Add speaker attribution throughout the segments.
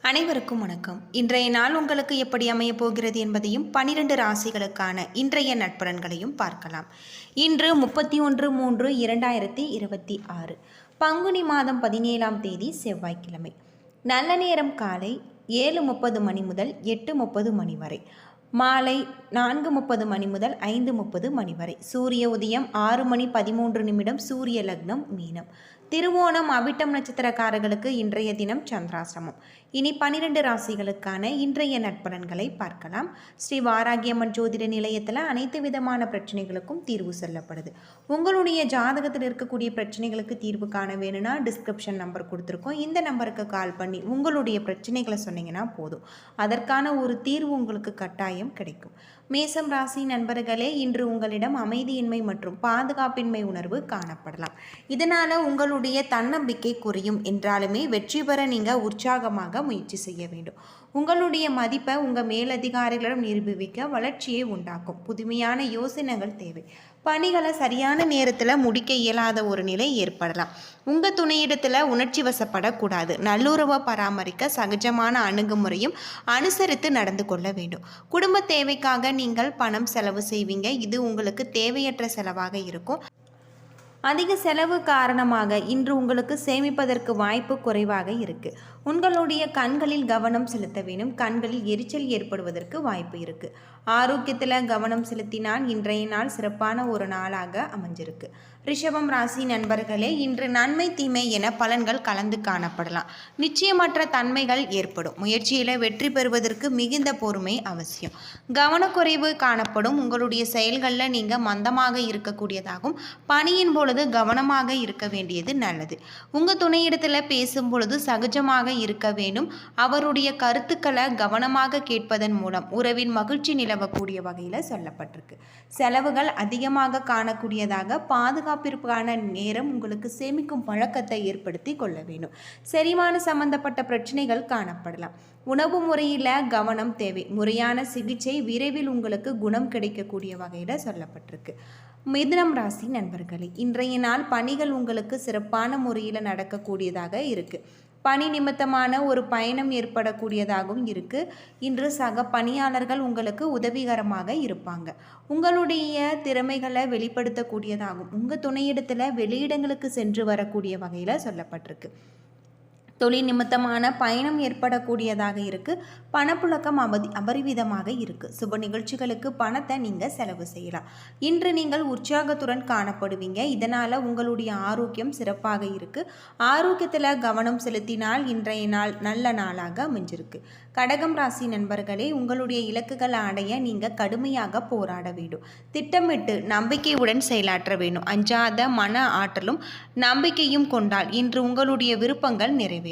Speaker 1: அனைவருக்கும் வணக்கம். இன்றைய நாள் உங்களுக்கு எப்படி அமையப் போகிறது என்பதையும் 12 ராசிகளுக்கான இன்றைய நட்பலன்களையும் பார்க்கலாம். இன்று 31/3/2026 பங்குனி மாதம் 17ஆம் தேதி செவ்வாய்க்கிழமை. நல்ல நேரம் காலை 7:30 மணி முதல் 8:30 மணி வரை, மாலை 4:30 மணி முதல் 5:30 மணி வரை. சூரிய உதயம் 6:13 சூரிய லக்னம் மீனம். திருவோணம் அவிட்டம் நட்சத்திரக்காரர்களுக்கு இன்றைய தினம் சந்திராசிரமம். இனி 12 ராசிகளுக்கான இன்றைய நட்பலன்களை பார்க்கலாம். ஸ்ரீ வாராகியம்மன் ஜோதிட நிலையத்தில் அனைத்து விதமான பிரச்சனைகளுக்கும் தீர்வு சொல்லப்படுது. உங்களுடைய ஜாதகத்தில் இருக்கக்கூடிய பிரச்சனைகளுக்கு தீர்வு காண வேணும்னா டிஸ்கிரிப்ஷன் நம்பர் கொடுத்துருக்கோம். இந்த நம்பருக்கு கால் பண்ணி உங்களுடைய பிரச்சனைகளை சொன்னீங்கன்னா போதும், அதற்கான ஒரு தீர்வு உங்களுக்கு கட்டாயம் கிடைக்கும். மேசம் ராசி நண்பர்களே, இன்று உங்களிடம் அமைதியின்மை மற்றும் பாதுகாப்பின்மை உணர்வு காணப்படலாம். இதனால் உங்களுடைய தன்னம்பிக்கை குறையும். என்றாலுமே வெற்றி பெற நீங்கள் உற்சாகமாக முயற்சி செய்ய வேண்டும். உங்களுடைய மதிப்பை உங்கள் மேலதிகாரிகளிடம் நிரூபிக்க வளர்ச்சியை உண்டாக்கும். புதுமையான யோசனைகள் தேவை. பணிகளை சரியான நேரத்தில் முடிக்க இயலாத ஒரு நிலை ஏற்படலாம். உங்கள் துணையிடத்தில் உணர்ச்சி வசப்படக்கூடாது. நல்லுறவை பராமரிக்க சகஜமான அணுகுமுறையும் அனுசரித்து நடந்து கொள்ள வேண்டும். குடும்ப தேவைக்காக நீங்கள் பணம் செலவு செய்வீங்க. இது உங்களுக்கு தேவையற்ற செலவாக இருக்கும். அதிக செலவு காரணமாக இன்று உங்களுக்கு சேமிப்பதற்கு வாய்ப்பு குறைவாக இருக்குது. உங்களுடைய கண்களில் கவனம் செலுத்த வேண்டும். கண்களில் எரிச்சல் ஏற்படுவதற்கு வாய்ப்பு இருக்குது. ஆரோக்கியத்தில் கவனம் செலுத்தினால் இன்றைய நாள் சிறப்பான ஒரு நாளாக அமைஞ்சிருக்கு. ரிஷபம் ராசி நண்பர்களே, இன்று நன்மை தீமை என பலன்கள் கலந்து காணப்படலாம். நிச்சயமற்ற தன்மைகள் ஏற்படும். முயற்சியில் வெற்றி பெறுவதற்கு மிகுந்த பொறுமை அவசியம். கவனக்குறைவு காணப்படும். உங்களுடைய செயல்களில் நீங்கள் மந்தமாக இருக்கக்கூடியதாகும். பணியின் பொழுது கவனமாக இருக்க வேண்டியது நல்லது. உங்கள் துணையிடத்தில் பேசும் பொழுது சகஜமாக இருக்க வேண்டும். அவருடைய கருத்துக்களை கவனமாக கேட்பதன் மூலம் உறவின் மகிழ்ச்சி நிலவக்கூடிய வகையில் சொல்லப்பட்டிருக்கு. செலவுகள் அதிகமாக காணக்கூடியதாக, பாதுகாப்பிற்கான நேரம் உங்களுக்கு சேமிக்கும் பழக்கத்தை ஏற்படுத்தி கொள்ள வேண்டும். செரிமான சம்பந்தப்பட்ட பிரச்சனைகள் காணப்படலாம். உணவு முறையில் கவனம் தேவை. முறையான சிகிச்சை விரைவில் உங்களுக்கு குணம் கிடைக்கக்கூடிய வகையில் சொல்லப்பட்டிருக்கு. மிதுனம் ராசி நண்பர்களே, இன்றைய நாள் பணிகள் உங்களுக்கு சிறப்பான முறையில் நடக்கக்கூடியதாக இருக்குது. பணி நிமித்தமான ஒரு பயணம் ஏற்படக்கூடியதாகவும் இருக்குது. இன்று சக பணியாளர்கள் உங்களுக்கு உதவிகரமாக இருப்பாங்க. உங்களுடைய திறமைகளை வெளிப்படுத்தக்கூடியதாகும். உங்கள் துணையிடத்தில் வெளியிடங்களுக்கு சென்று வரக்கூடிய வகையில் சொல்லப்பட்டிருக்கு. தொழில் நிமித்தமான பயணம் ஏற்படக்கூடியதாக இருக்குது. பணப்புழக்கம் அபரிவிதமாக இருக்குது. சுப நிகழ்ச்சிகளுக்கு பணத்தை நீங்கள் செலவு செய்யலாம். இன்று நீங்கள் உற்சாகத்துடன் காணப்படுவீங்க. இதனால் உங்களுடைய ஆரோக்கியம் சிறப்பாக இருக்குது. ஆரோக்கியத்தில் கவனம் செலுத்தினால் இன்றைய நாள் நல்ல நாளாக அமைஞ்சிருக்கு. கடகம் ராசி நண்பர்களே, உங்களுடைய இலக்குகளை அடைய நீங்கள் கடுமையாக போராட வேண்டும். திட்டமிட்டு நம்பிக்கையுடன் செயலாற்ற வேண்டும். அஞ்சாத மன ஆற்றலும் நம்பிக்கையும் கொண்டால் இன்று உங்களுடைய விருப்பங்கள் நிறைவேறும்.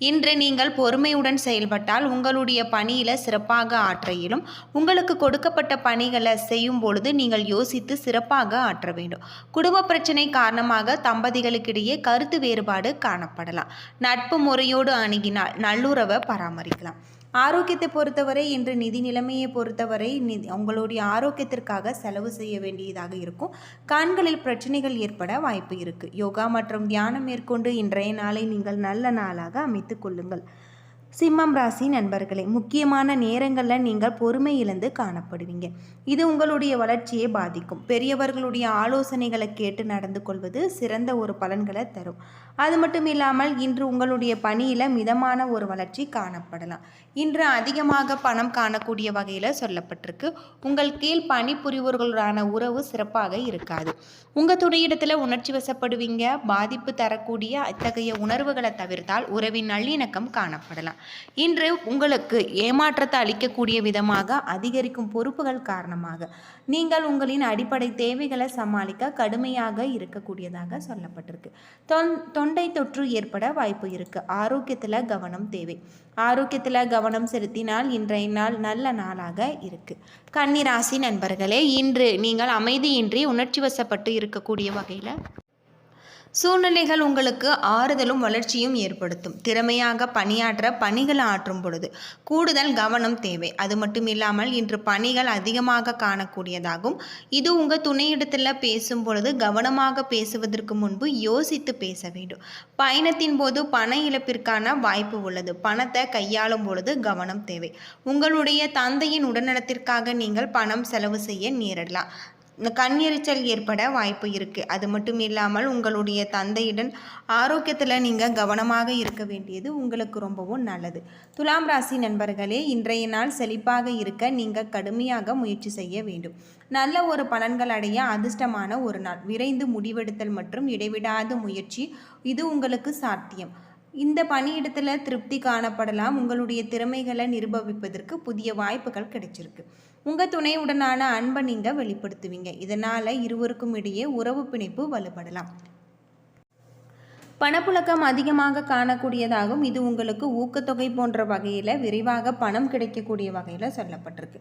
Speaker 1: இன்று நீங்கள் பொறுமையுடன் செயல்பட்டால் உங்களுடைய பணியில் சிறப்பாக ஆற்ற இயலும். உங்களுக்கு கொடுக்கப்பட்ட பணிகளை செய்யும் பொழுது நீங்கள் யோசித்து சிறப்பாக ஆற்ற வேண்டும். குடும்ப பிரச்சனை காரணமாக தம்பதிகளுக்கிடையே கருத்து வேறுபாடு காணப்படலாம். நட்பு முறையோடு அணுகினால் நல்லுறவை பராமரிக்கலாம். ஆரோக்கியத்தை பொறுத்தவரை இன்று நிதி நிலைமையை பொறுத்தவரை உங்களுடைய ஆரோக்கியத்திற்காக செலவு செய்ய வேண்டியதாக இருக்கும். கண்களில் பிரச்சனைகள் ஏற்பட வாய்ப்பு இருக்குது. யோகா மற்றும் தியானம் மேற்கொண்டு இன்றைய நாளை நீங்கள் நல்ல நாளாக அமைத்து கொள்ளுங்கள். சிம்மம் ராசி நண்பர்களே, முக்கியமான நேரங்களில் நீங்கள் பொறுமை இழந்து காணப்படுவீங்க. இது உங்களுடைய வளர்ச்சியை பாதிக்கும். பெரியவர்களுடைய ஆலோசனைகளை கேட்டு நடந்து கொள்வது சிறந்த ஒரு பலன்களை தரும். அது மட்டும் இல்லாமல் இன்று உங்களுடைய பணியில் மிதமான ஒரு வளர்ச்சி காணப்படலாம். இன்று அதிகமாக பணம் காணக்கூடிய வகையில் சொல்லப்பட்டிருக்கு. உங்கள் கீழ் பணிபுரிவோர்களான உறவு சிறப்பாக இருக்காது. உங்கள் துணையிடத்தில் உணர்ச்சி வசப்படுவீங்க. பாதிப்பு தரக்கூடிய இத்தகைய உணர்வுகளை தவிர்த்தால் உறவின் நல்லிணக்கம் காணப்படலாம். இன்று உங்களுக்கு ஏமாற்றத்தை அளிக்கக்கூடிய விதமாக அதிகரிக்கும் பொறுப்புகள் காரணமாக நீங்கள் உங்களின் அடிப்படை தேவைகளை சமாளிக்க கடுமையாக இருக்கக்கூடியதாக சொல்லப்பட்டிருக்கு. தொண்டை தொற்று ஏற்பட வாய்ப்பு இருக்கு. ஆரோக்கியத்தில் கவனம் தேவை. ஆரோக்கியத்தில் கவனம் செலுத்தினால் இன்றைய நாள் நல்ல நாளாக இருக்கு. கன்னி ராசி நண்பர்களே, இன்று நீங்கள் அமைதியின்றி உணர்ச்சி வசப்பட்டு இருக்கக்கூடிய வகையில் சூழ்நிலைகள் உங்களுக்கு ஆறுதலும் வளர்ச்சியும் ஏற்படுத்தும். திறமையாக பணியாற்ற பணிகள் ஆற்றும் பொழுது கூடுதல் கவனம் தேவை. அது மட்டும் இல்லாமல் இன்று பணிகள் அதிகமாக காணக்கூடியதாகும். இது உங்கள் துணையிடத்தில் பேசும் பொழுது கவனமாக பேசுவதற்கு முன்பு யோசித்து பேச வேண்டும். பயணத்தின் போது பண இழப்பிற்கான வாய்ப்பு உள்ளது. பணத்தை கையாளும் பொழுது கவனம் தேவை. உங்களுடைய தந்தையின் உடல்நலத்திற்காக நீங்கள் பணம் செலவு செய்ய நேரிடலாம். கண் எரிச்சல் ஏற்பட வாய்ப்பு இருக்குது. அது மட்டும் இல்லாமல் உங்களுடைய தந்தையுடன் ஆரோக்கியத்தில் நீங்கள் கவனமாக இருக்க வேண்டியது உங்களுக்கு ரொம்பவும் நல்லது. துலாம் ராசி நண்பர்களே, இன்றைய நாள் செழிப்பாக இருக்க நீங்கள் கடுமையாக முயற்சி செய்ய வேண்டும். நல்ல ஒரு பலன்கள் அடைய அதிர்ஷ்டமான ஒரு நாள். விரைந்து முடிவெடுத்தல் மற்றும் இடைவிடாத முயற்சி இது உங்களுக்கு சாத்தியம். இந்த பணியிடத்தில் திருப்தி காணப்படலாம். உங்களுடைய திறமைகளை நிரூபிப்பதற்கு புதிய வாய்ப்புகள் கிடைச்சிருக்கு. உங்கள் துணையுடனான அன்பை நீங்கள் வெளிப்படுத்துவீங்க. இதனால் இருவருக்கும் இடையே உறவு பிணைப்பு வலுப்படலாம். பணப்புழக்கம் அதிகமாக காணக்கூடியதாகும். இது உங்களுக்கு ஊக்கத்தொகை போன்ற வகையில் விரைவாக பணம் கிடைக்கக்கூடிய வகையில் சொல்லப்பட்டிருக்கு.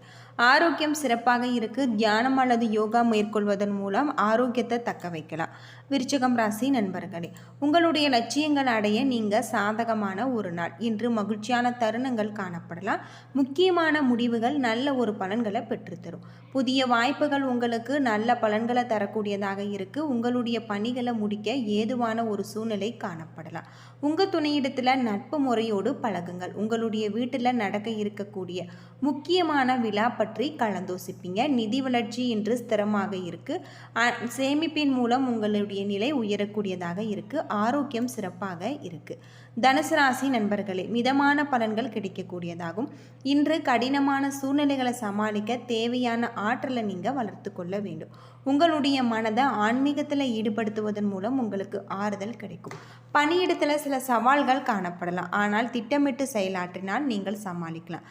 Speaker 1: ஆரோக்கியம் சிறப்பாக இருக்குது. தியானம் அல்லது யோகா மேற்கொள்வதன் மூலம் ஆரோக்கியத்தை தக்க வைக்கலாம். விருச்சிகம் ராசி நண்பர்களே, உங்களுடைய லட்சியங்கள் அடைய நீங்கள் சாதகமான ஒரு நாள். இன்று மகிழ்ச்சியான தருணங்கள் காணப்படலாம். முக்கியமான முடிவுகள் நல்ல ஒரு பலன்களை பெற்றுத்தரும். புதிய வாய்ப்புகள் உங்களுக்கு நல்ல பலன்களை தரக்கூடியதாக இருக்குது. உங்களுடைய பணிகளை முடிக்க ஏதுவான ஒரு சூழ்நிலை காணப்படலாம். உங்கள் துணையிடத்தில் நட்பு முறையோடு பழகுங்கள். உங்களுடைய வீட்டில் நடக்க இருக்கக்கூடிய முக்கியமான விழா பற்றி கலந்தோசிப்பீங்க. நிதி வளர்ச்சி இன்று ஸ்திரமாக இருக்குது. சேமிப்பின் மூலம் உங்களுடைய நிலை உயரக்கூடியதாக இருக்குது. ஆரோக்கியம் சிறப்பாக இருக்குது. தனுசு ராசி நண்பர்களே, மிதமான பலன்கள் கிடைக்கக்கூடியதாகும். இன்று கடினமான சூழ்நிலைகளை சமாளிக்க தேவையான ஆற்றலை நீங்கள் வளர்த்து கொள்ள வேண்டும். உங்களுடைய மனதை ஆன்மீகத்தில் ஈடுபடுத்துவதன் மூலம் உங்களுக்கு ஆறுதல் கிடைக்கும். பணியிடத்தில் சில சவால்கள் காணப்படலாம். ஆனால் திட்டமிட்டு செயலாற்றினால் நீங்கள் சமாளிக்கலாம்.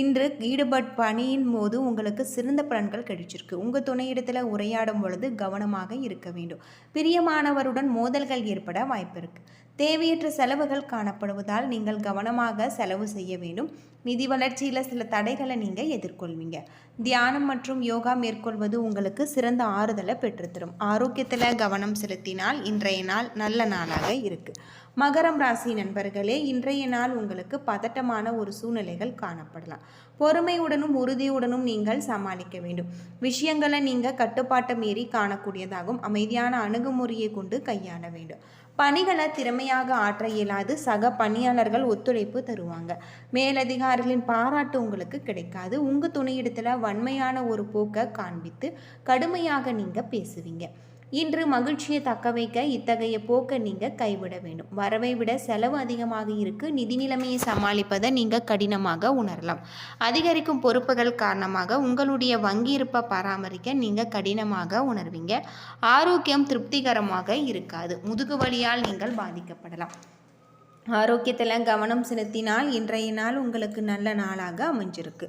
Speaker 1: இன்று ஈடுபட் பணியின் போது உங்களுக்கு சிறந்த பலன்கள் கிடைச்சிருக்கு. உங்கள் துணையிடத்தில் உரையாடும் பொழுது கவனமாக இருக்க வேண்டும். பிரியமானவருடன் மோதல்கள் ஏற்பட வாய்ப்பு இருக்குது. தேவையற்ற செலவுகள் காணப்படுவதால் நீங்கள் கவனமாக செலவு செய்ய வேண்டும். நிதி வளர்ச்சியில் சில தடைகளை நீங்கள் எதிர்கொள்வீங்க. தியானம் மற்றும் யோகா மேற்கொள்வது உங்களுக்கு சிறந்த ஆறுதலை பெற்றுத்தரும். ஆரோக்கியத்தில் கவனம் செலுத்தினால் இன்றைய நாள் நல்ல நாளாக இருக்குது. மகரம் ராசி நண்பர்களே, இன்றைய நாள் உங்களுக்கு பதட்டமான ஒரு சூழ்நிலைகள் காணப்படலாம். பொறுமையுடனும் உறுதியுடனும் நீங்கள் சமாளிக்க வேண்டும். விஷயங்களை நீங்கள் கட்டுப்பாட்டை மீறி காணக்கூடியதாகும். அமைதியான அணுகுமுறையை கொண்டு கையாள வேண்டும். பணிகளை திறமையாக ஆற்ற இயலாது. சக பணியாளர்கள் ஒத்துழைப்பு தருவாங்க. மேலதிகாரிகளின் பாராட்டு உங்களுக்கு கிடைக்காது. உங்கள் துணையிடத்தில் வன்மையான ஒரு போக்கை காண்பித்து கடுமையாக நீங்கள் பேசுவீங்க. இன்று மகிழ்ச்சியை தக்க வைக்க இத்தகைய போக்கை நீங்கள் கைவிட வேண்டும். வரவை விட செலவு அதிகமாக இருக்கு. நிதி நிலைமையை சமாளிப்பதை நீங்கள் கடினமாக உணரலாம். அதிகரிக்கும் பொறுப்புகள் காரணமாக உங்களுடைய வங்கி இருப்பை பராமரிக்க நீங்கள் கடினமாக உணர்வீங்க. ஆரோக்கியம் திருப்திகரமாக இருக்காது. முதுகு வலியால் நீங்கள் பாதிக்கப்படலாம். ஆரோக்கியத்தில் கவனம் செலுத்தினால் இன்றைய நாள் உங்களுக்கு நல்ல நாளாக அமைஞ்சிருக்கு.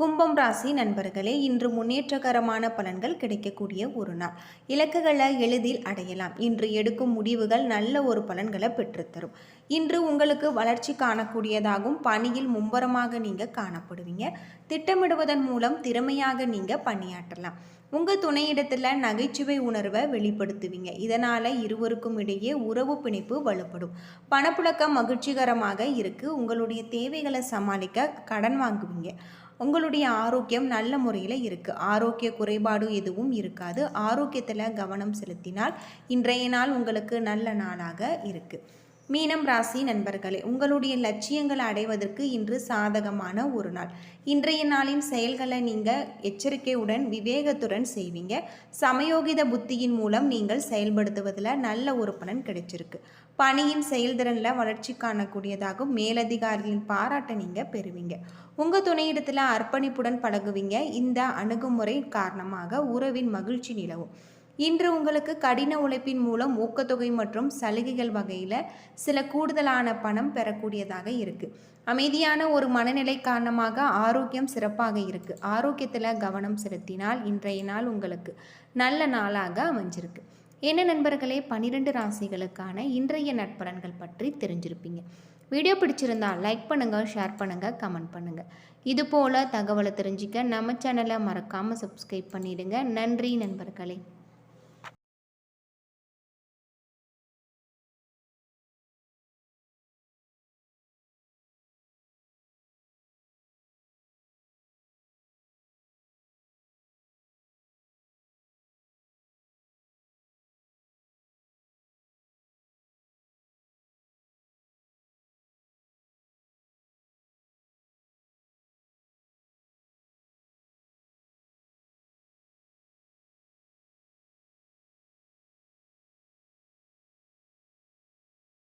Speaker 1: கும்பம் ராசி நண்பர்களே, இன்று முன்னேற்றகரமான பலன்கள் கிடைக்கக்கூடிய ஒரு நாள். இலக்குகளை எளிதில் அடையலாம். இன்று எடுக்கும் முடிவுகள் நல்ல ஒரு பலன்களை பெற்றுத்தரும். இன்று உங்களுக்கு வளர்ச்சி காணக்கூடியதாகும். பணியில் மும்பரமாக நீங்கள் காணப்படுவீங்க. திட்டமிடுவதன் மூலம் திறமையாக நீங்கள் பணியாற்றலாம். உங்கள் துணையிடத்தில் நகைச்சுவை உணர்வை வெளிப்படுத்துவீங்க. இதனால் இருவருக்கும் இடையே உறவு பிணைப்பு வலுப்படும். பணப்புழக்கம் மகிழ்ச்சிகரமாக இருக்குது. உங்களுடைய தேவைகளை சமாளிக்க கடன் வாங்குவீங்க. உங்களுடைய ஆரோக்கியம் நல்ல முறையில் இருக்குது. ஆரோக்கிய குறைபாடு எதுவும் இருக்காது. ஆரோக்கியத்தில் கவனம் செலுத்தினால் இன்றைய நாள் உங்களுக்கு நல்ல நாளாக இருக்குது. மீனம் ராசி நண்பர்களே, உங்களுடைய லட்சியங்களை அடைவதற்கு இன்று சாதகமான ஒரு நாள். இன்றைய நாளின் செயல்களை நீங்கள் எச்சரிக்கையுடன் விவேகத்துடன் செய்வீங்க. சமயோகித புத்தியின் மூலம் நீங்கள் செயல்படுத்துவதில் நல்ல ஒரு பலன் கிடைச்சிருக்கு. பணியின் செயல்திறனில் வளர்ச்சி காணக்கூடியதாகவும் மேலதிகாரிகளின் பாராட்டை நீங்கள் பெறுவீங்க. உங்கள் துணையிடத்தில் அர்ப்பணிப்புடன் பழகுவீங்க. இந்த அணுகுமுறை காரணமாக உறவின் மகிழ்ச்சி நிலவும். இன்று உங்களுக்கு கடின உழைப்பின் மூலம் ஊக்கத்தொகை மற்றும் சலுகைகள் வகையில் சில கூடுதலான பணம் பெறக்கூடியதாக இருக்குது. அமைதியான ஒரு மனநிலை காரணமாக ஆரோக்கியம் சிறப்பாக இருக்குது. ஆரோக்கியத்தில் கவனம் செலுத்தினால் இன்றைய நாள் உங்களுக்கு நல்ல நாளாக அமைஞ்சிருக்கு. என்ன நண்பர்களே, 12 ராசிகளுக்கான இன்றைய நட்பலன்கள் பற்றி தெரிஞ்சிருப்பீங்க. வீடியோ பிடிச்சிருந்தால் லைக் பண்ணுங்கள், ஷேர் பண்ணுங்கள், கமெண்ட் பண்ணுங்கள். இது போல் தகவலை தெரிஞ்சிக்க நம்ம சேனலை மறக்காமல் சப்ஸ்கிரைப் பண்ணிவிடுங்க. நன்றி நண்பர்களே.